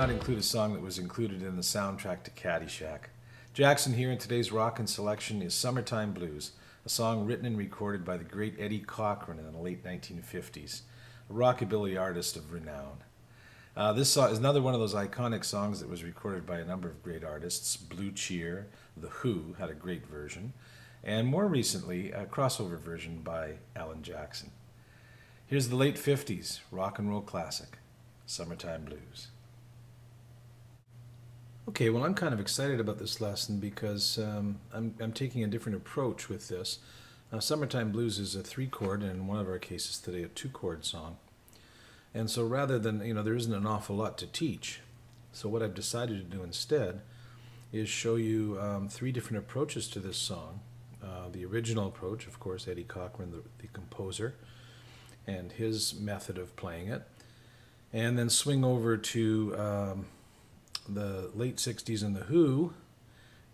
not include a song that was included in the soundtrack to Caddyshack. Jackson here, and today's rockin' selection is Summertime Blues, a song written and recorded by the great Eddie Cochrane in the late 1950s, a rockabilly artist of renown. This song is another one of those iconic songs that was recorded by a number of great artists. Blue Cheer, The Who had a great version, and more recently, a crossover version by Alan Jackson. Here's the late 50s rock and roll classic, Summertime Blues. Okay, well, I'm kind of excited about this lesson because I'm taking a different approach with this. Summertime Blues is a 3-chord, and in one of our cases today, a 2-chord song. And so rather than, there isn't an awful lot to teach. So what I've decided to do instead is show you 3 different approaches to this song. The original approach, of course, Eddie Cochrane, the composer, and his method of playing it. And then swing over to the late 60s and The Who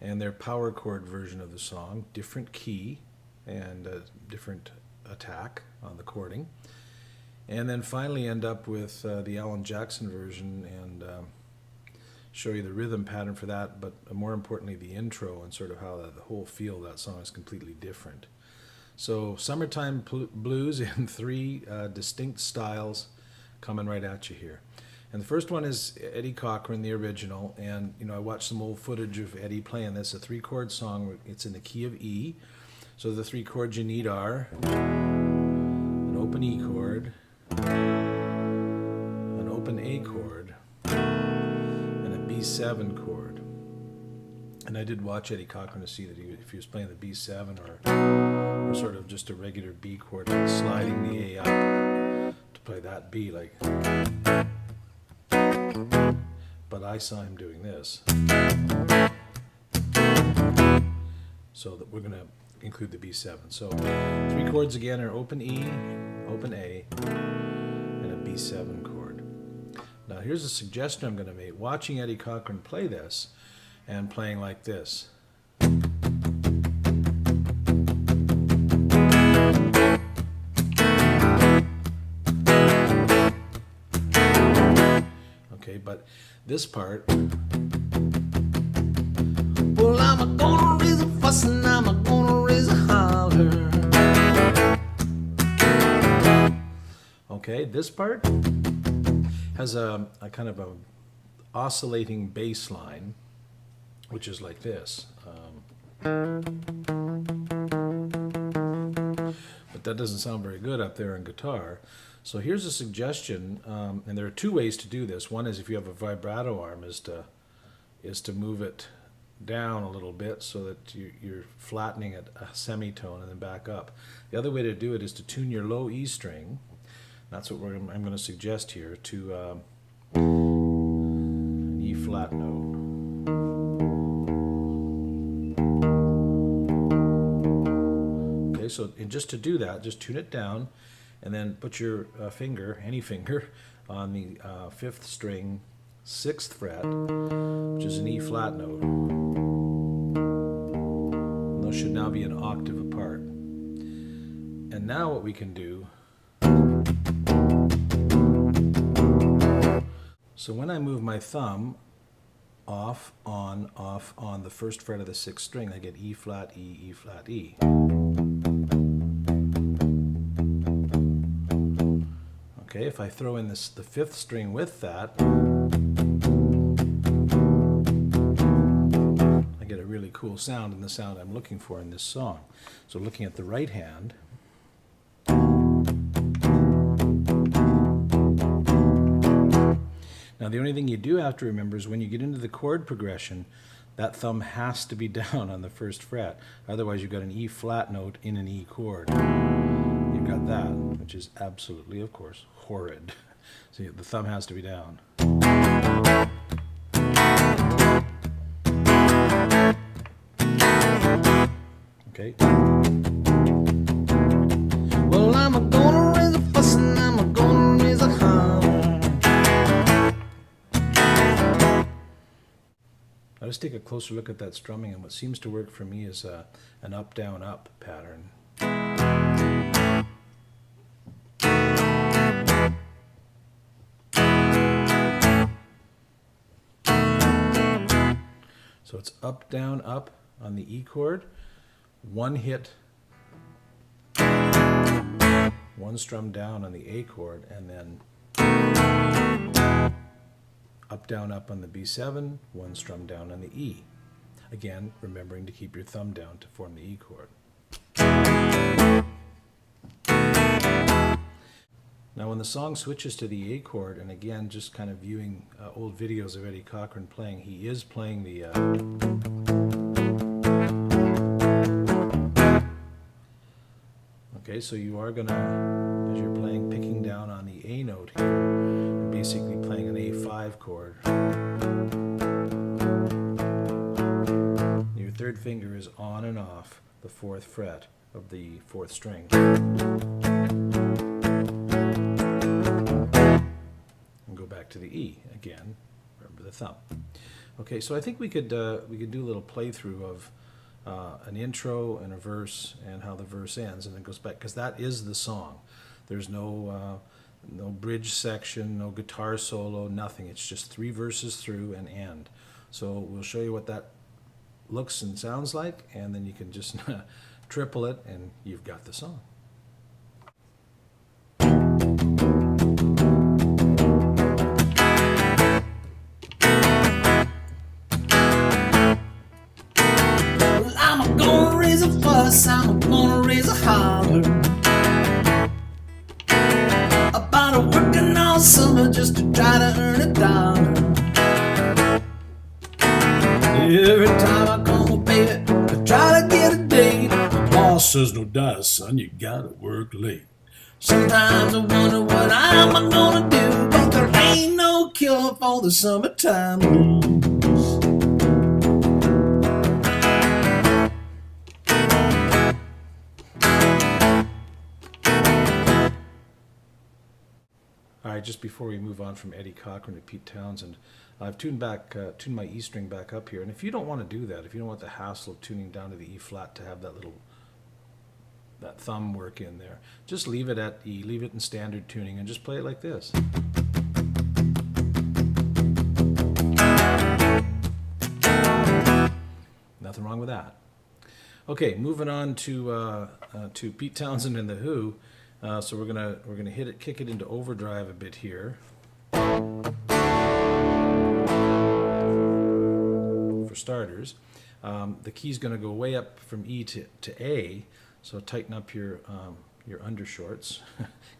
and their power chord version of the song, different key and a different attack on the chording. And then finally end up with the Alan Jackson version and show you the rhythm pattern for that, but more importantly the intro and sort of how the whole feel of that song is completely different. So Summertime Blues in 3 distinct styles coming right at you here. And the first one is Eddie Cochrane, the original, and I watched some old footage of Eddie playing this, a 3-chord song. It's in the key of E. So the 3 chords you need are an open E chord, an open A chord, and a B7 chord. And I did watch Eddie Cochrane to see that if he was playing the B7 or sort of just a regular B chord, like sliding the A up to play that B, like. But I saw him doing this. So that we're going to include the B7. So 3 chords again are open E, open A, and a B7 chord. Now here's a suggestion I'm going to make. Watching Eddie Cochrane play this and playing like this. Okay, but this part. Well, I'm gonna raise a fuss and I'm gonna raise a holler. Okay, this part has a kind of a oscillating bass line, which is like this. But that doesn't sound very good up there on guitar. So here's a suggestion, and there are 2 ways to do this. One is if you have a vibrato arm, is to move it down a little bit so that you're flattening at a semitone and then back up. The other way to do it is to tune your low E string. That's what I'm going to suggest here, to an E flat note. Okay, so and just to do that, just tune it down. And then put your finger, any finger, on the 5th string, 6th fret, which is an E flat note. And those should now be an octave apart. And now what we can do, so when I move my thumb off, on the 1st fret of the 6th string, I get E flat, E, E flat, E. Okay, if I throw in the 5th string with that, I get a really cool sound, and the sound I'm looking for in this song. So looking at the right hand, now the only thing you do have to remember is when you get into the chord progression, that thumb has to be down on the 1st fret. Otherwise you've got an E flat note in an E chord. You've got that, which is absolutely, of course, horrid. So the thumb has to be down. Okay. Well, I'm gonna raise a fuss and I'm gonna raise a holler. Now let's take a closer look at that strumming, and what seems to work for me is an up, down, up pattern. So it's up, down, up on the E chord, one hit, one strum down on the A chord, and then up, down, up on the B7, one strum down on the E. Again, remembering to keep your thumb down to form the E chord. Now when the song switches to the A chord, and again, just kind of viewing old videos of Eddie Cochrane playing, he is playing the okay, so you are gonna, as you're playing, picking down on the A note here, you're basically playing an A5 chord. Your third finger is on and off the 4th fret of the 4th string. And go back to the E again. Remember the thumb. Okay, so I think we could do a little playthrough of an intro and a verse and how the verse ends, and it goes back, because that is the song. There's no bridge section, no guitar solo, nothing. It's just 3 verses through and end. So we'll show you what that looks and sounds like, and then you can just triple it and you've got the song. Well, I'm gonna raise a fuss, I'm gonna raise a holler about a working all summer just to try to earn a dollar. Every time I come home, baby, I try to get a date. My boss says, no doubt, son, you gotta work late. Sometimes I wonder what I'm gonna do, but there ain't no cure for the summertime blues. All right, just before we move on from Eddie Cochrane to Pete Townsend, I've tuned my E string back up here. And if you don't want to do that, if you don't want the hassle of tuning down to the E flat to have that thumb work in there, just leave it at E, leave it in standard tuning, and just play it like this. Nothing wrong with that. Okay, moving on to Pete Townsend and the Who. So we're gonna kick it into overdrive a bit here. For starters, the key's gonna go way up from E to A. So tighten up your undershorts.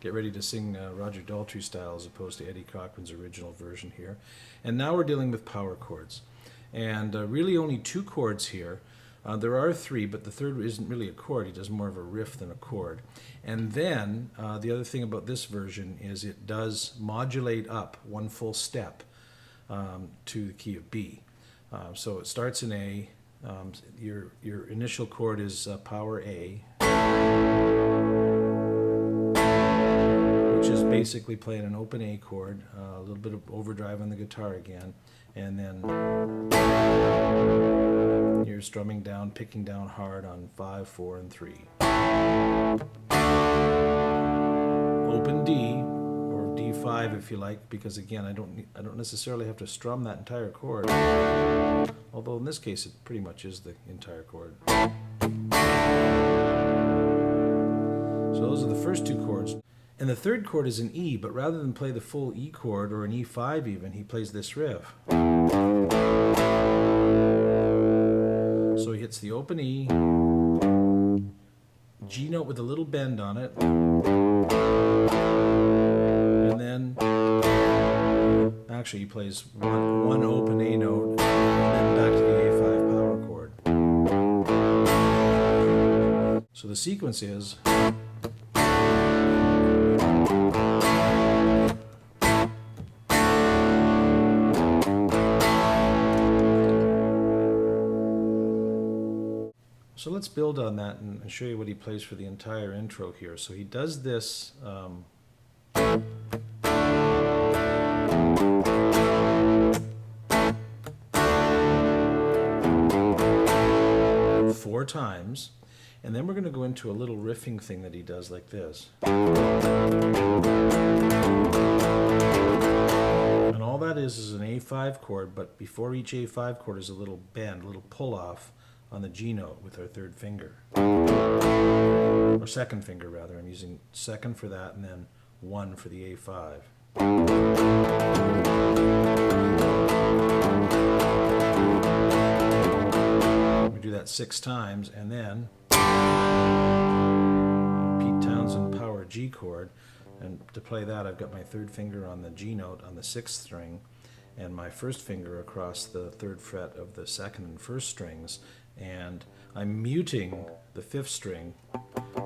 Get ready to sing Roger Daltrey style as opposed to Eddie Cochrane's original version here. And now we're dealing with power chords, and really only 2 chords here. There are 3, but the third isn't really a chord. He does more of a riff than a chord. And then the other thing about this version is it does modulate up 1 full step to the key of B. So it starts in A. Your initial chord is power A, which is basically playing an open A chord, a little bit of overdrive on the guitar again, and then you're strumming down, picking down hard on 5, 4, and 3. Open D, or D5 if you like, because again, I don't necessarily have to strum that entire chord, although in this case it pretty much is the entire chord. So those are the first 2 chords. And the third chord is an E, but rather than play the full E chord, or an E5 even, he plays this riff. So he hits the open E, G note with a little bend on it, and then actually he plays one open A note, and then back to the A5 power chord. So the sequence is So let's build on that and show you what he plays for the entire intro here. So he does this 4 times, and then we're going to go into a little riffing thing that he does like this. And all that is an A5 chord, but before each A5 chord is a little bend, a little pull off on the G note with our third finger. Or second finger rather. I'm using second for that and then 1 for the A5. We do that 6 times, and then Pete Townsend power G chord. And to play that, I've got my third finger on the G note on the 6th string and my first finger across the 3rd fret of the 2nd and 1st strings, and I'm muting the 5th string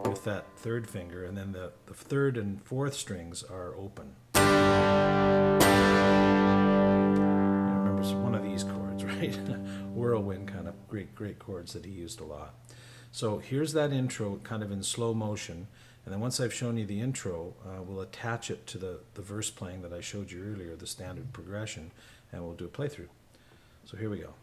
with that 3rd finger, and then the 3rd and 4th strings are open. Remember, it's one of these chords, right? Whirlwind kind of great chords that he used a lot. So here's that intro kind of in slow motion, and then once I've shown you the intro, we'll attach it to the verse playing that I showed you earlier, the standard progression, and we'll do a playthrough. So here we go.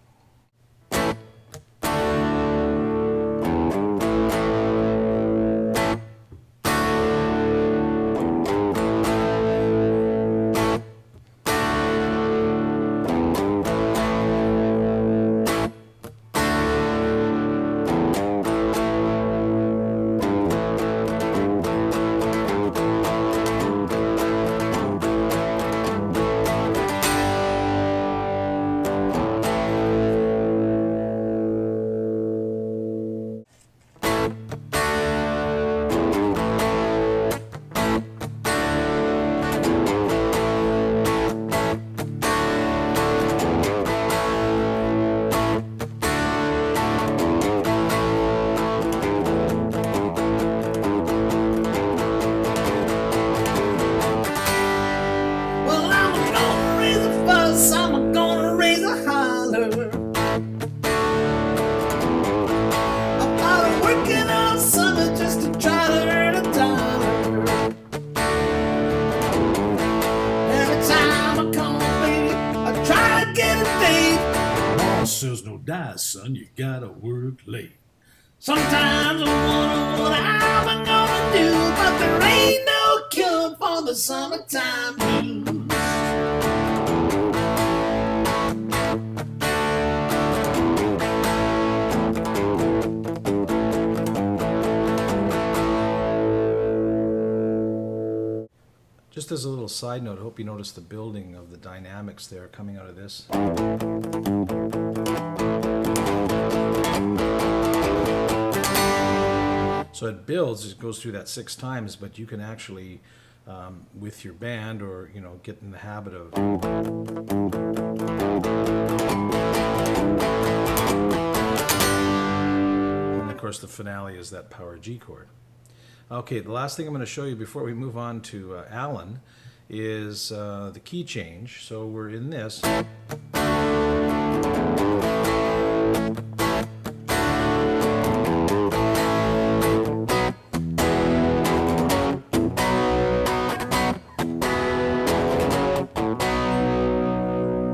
Says no dice, son, you gotta work late. Sometimes I wonder what I'm gonna do, but there ain't no cure for the summertime blues. Just as a little side note, I hope you noticed the building of the dynamics there coming out of this. So it builds, it goes through that 6 times, but you can actually, with your band, or get in the habit of and of course the finale is that power G chord. Okay, the last thing I'm going to show you before we move on to Alan is the key change. So we're in this.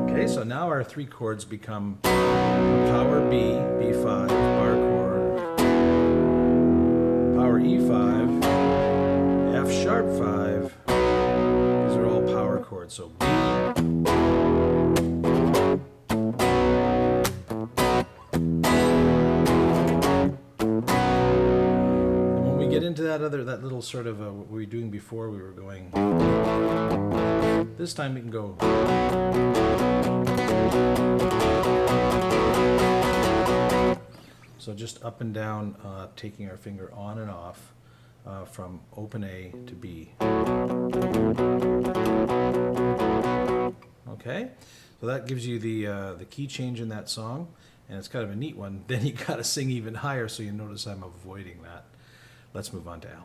Okay, so now our 3 chords become power B, B5, bar chord, power E5, F sharp 5. These are all power chords. So B, and when we get into that little sort of what we were doing before, we were going. This time we can go. So just up and down, taking our finger on and off from open A to B. Okay, so that gives you the key change in that song, and it's kind of a neat one. Then you got to sing even higher, so you notice I'm avoiding that. Let's move on to Alan.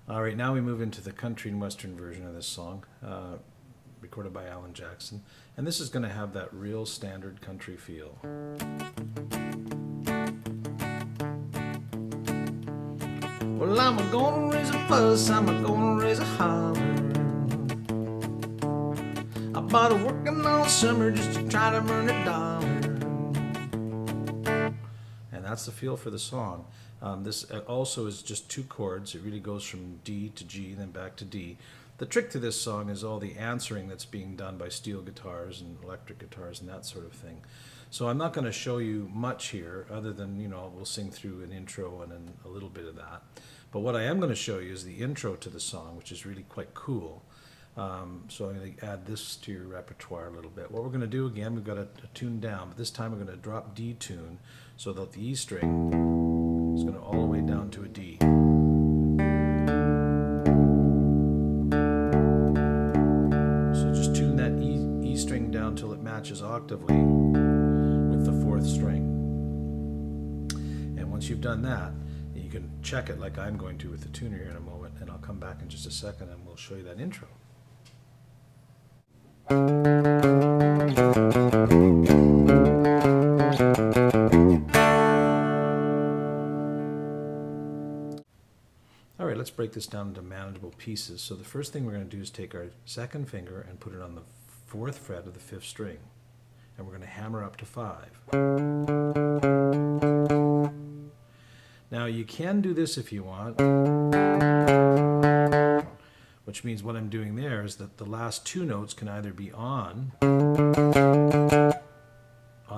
All right, now we move into the country and western version of this song, recorded by Alan Jackson, and this is going to have that real standard country feel. Well, I'm gonna raise a fuss, I'm gonna raise a holler. I bought her working all summer just to try to earn $1. And that's the feel for the song. This also is just 2 chords. It really goes from D to G, then back to D. The trick to this song is all the answering that's being done by steel guitars and electric guitars and that sort of thing. So I'm not going to show you much here other than, we'll sing through an intro and then a little bit of that. But what I am going to show you is the intro to the song, which is really quite cool. So I'm going to add this to your repertoire a little bit. What we're going to do again, we've got a tune down, but this time we're going to drop D tune so that the E string is going to all the way down to a D. So just tune that E string down till it matches octavely with the 4th string. And once you've done that, you can check it like I'm going to with the tuner here in a moment, and I'll come back in just a second and we'll show you that intro. All right, let's break this down into manageable pieces. So the first thing we're going to do is take our 2nd finger and put it on the 4th fret of the 5th string, and we're going to hammer up to 5. Now you can do this if you want, which means what I'm doing there is that the last 2 notes can either be on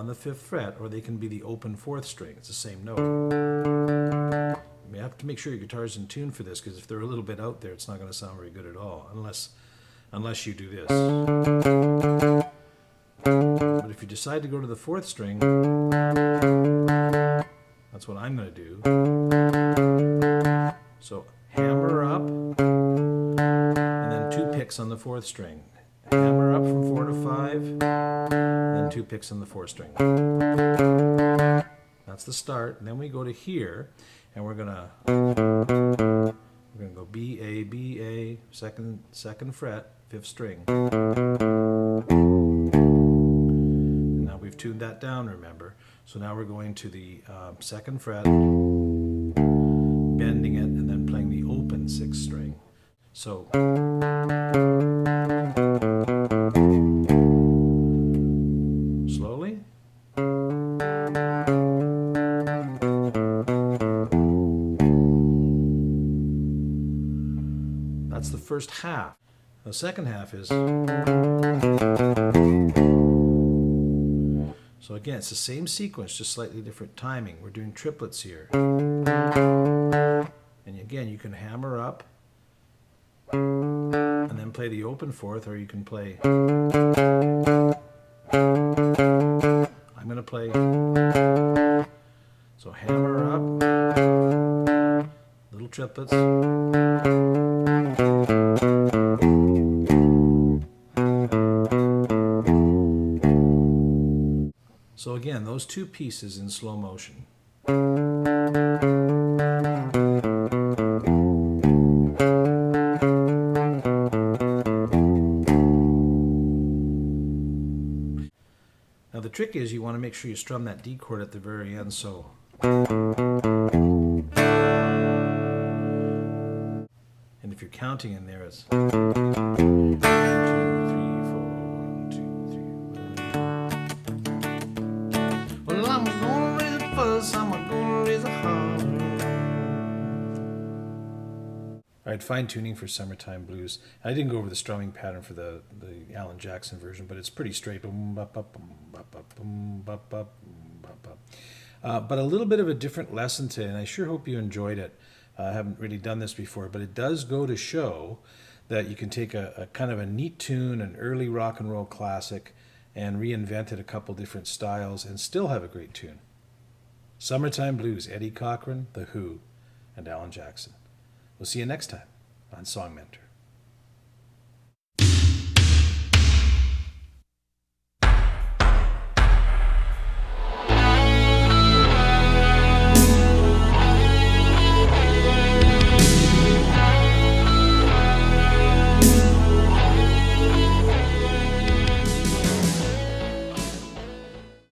the 5th fret, or they can be the open 4th string. It's the same note. You have to make sure your guitar's in tune for this, because if they're a little bit out there, it's not going to sound very good at all, unless you do this. But if you decide to go to the 4th string, that's what I'm going to do. So hammer up, and then 2 picks on the 4th string. Hammer up from 4 to 5, then 2 picks on the 4th string. That's the start. And then we go to here, and we're gonna go B A B A, second fret, 5th string. And now we've tuned that down, remember. So now we're going to the 2nd fret, bending it, and then playing the open 6th string. So slowly. That's the first half. The second half is... So again, it's the same sequence, just slightly different timing. We're doing triplets here. And again, you can hammer up and then play the open 4th, or you can play... I'm going to play... So hammer up, little triplets. So again, those 2 pieces in slow motion. Now the trick is you want to make sure you strum that D chord at the very end, so... And if you're counting in there, it's... 1, 2, 3, 4, 1, 2, 3. Well, I'm gonna raise a fuss, I'm gonna raise a holler. All right, fine tuning for Summertime Blues. I didn't go over the strumming pattern for the Alan Jackson version, but it's pretty straight. But a little bit of a different lesson today, and I sure hope you enjoyed it. I haven't really done this before, but it does go to show that you can take a kind of a neat tune, an early rock and roll classic, and reinvent it a couple different styles and still have a great tune. Summertime Blues, Eddie Cochrane, The Who, and Alan Jackson. We'll see you next time on Song Mentor.